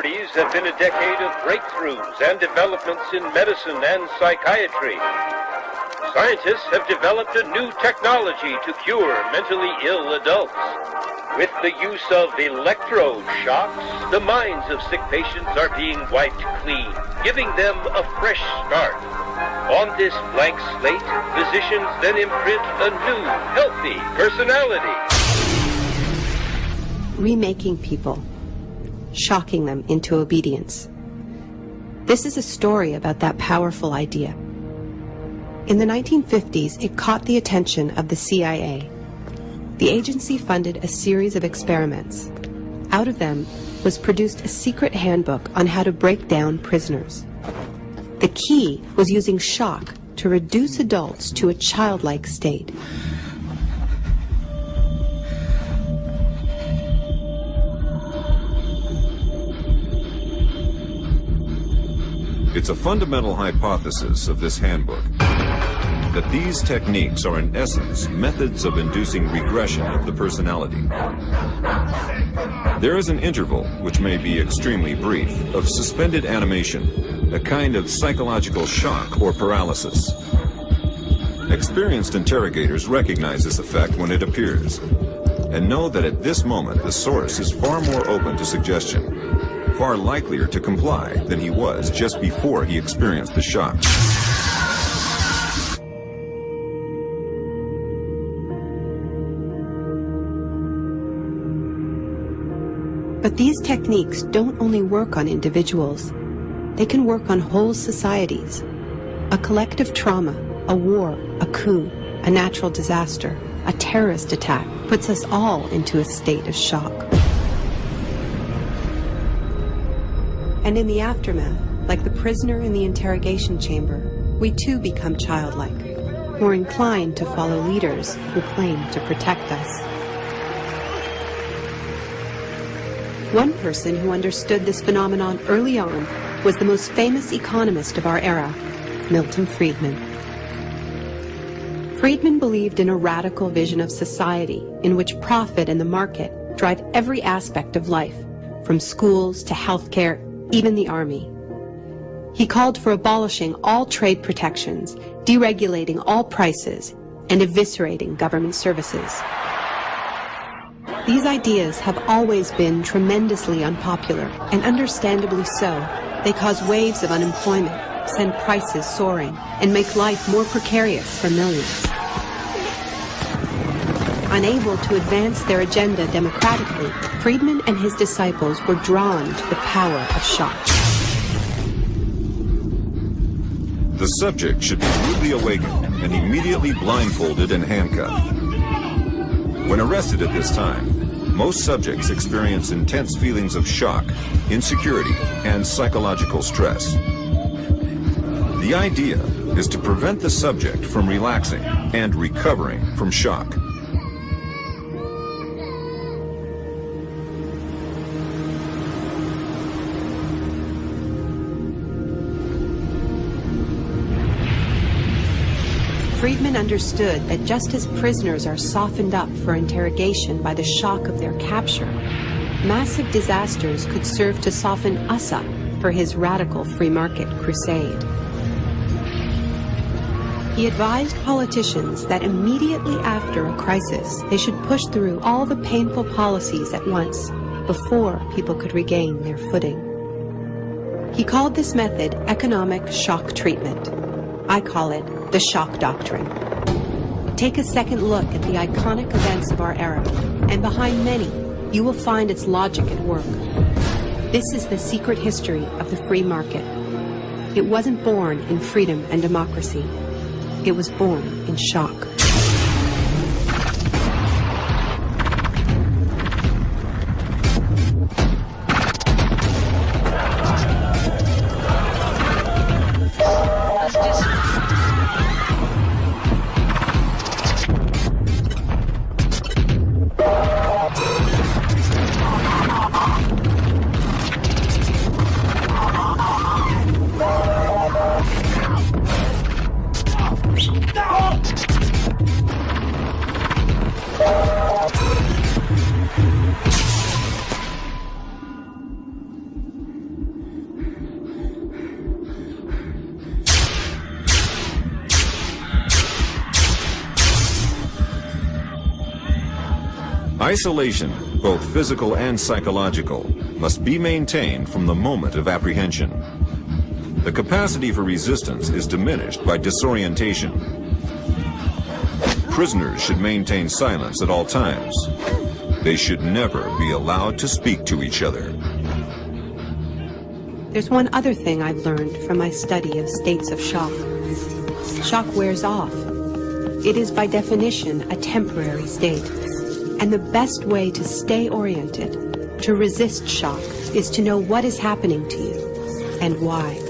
1940s have been a decade of breakthroughs and developments in medicine and psychiatry. Scientists have developed a new technology to cure mentally ill adults. With the use of electroshocks, the minds of sick patients are being wiped clean, giving them a fresh start. On this blank slate, physicians then imprint a new, healthy personality. Remaking people, shocking them into obedience. This is a story about that powerful idea. In the 1950s, it caught the attention of the CIA. The agency funded a series of experiments. Out of them was produced a secret handbook on how to break down prisoners. The key was using shock to reduce adults to a childlike state. It's a fundamental hypothesis of this handbook that these techniques are in essence methods of inducing regression of the personality. There is an interval, which may be extremely brief, of suspended animation, a kind of psychological shock or paralysis. Experienced interrogators recognize this effect when it appears, and know that at this moment the source is far more open to suggestion, far likelier to comply than he was just before he experienced the shock. But these techniques don't only work on individuals. They can work on whole societies. A collective trauma, a war, a coup, a natural disaster, a terrorist attack puts us all into a state of shock. And in the aftermath, like the prisoner in the interrogation chamber, we too become childlike, more inclined to follow leaders who claim to protect us. One person who understood this phenomenon early on was the most famous economist of our era, Milton Friedman. Friedman believed in a radical vision of society in which profit and the market drive every aspect of life, from schools to healthcare, even the army. He called for abolishing all trade protections, deregulating all prices, and eviscerating government services. These ideas have always been tremendously unpopular, and understandably so. They cause waves of unemployment, send prices soaring, and make life more precarious for millions. Unable to advance their agenda democratically, Friedman and his disciples were drawn to the power of shock. The subject should be rudely awakened and immediately blindfolded and handcuffed. When arrested at this time, most subjects experience intense feelings of shock, insecurity, and psychological stress. The idea is to prevent the subject from relaxing and recovering from shock. Friedman understood that just as prisoners are softened up for interrogation by the shock of their capture, massive disasters could serve to soften us up for his radical free market crusade. He advised politicians that immediately after a crisis, they should push through all the painful policies at once before people could regain their footing. He called this method economic shock treatment. I call it the shock doctrine. Take a second look at the iconic events of our era, and behind many, you will find its logic at work. This is the secret history of the free market. It wasn't born in freedom and democracy. It was born in shock. Isolation, both physical and psychological, must be maintained from the moment of apprehension. The capacity for resistance is diminished by disorientation. Prisoners should maintain silence at all times. They should never be allowed to speak to each other. There's one other thing I've learned from my study of states of shock. Shock wears off. It is by definition a temporary state. And the best way to stay oriented, to resist shock, is to know what is happening to you and why.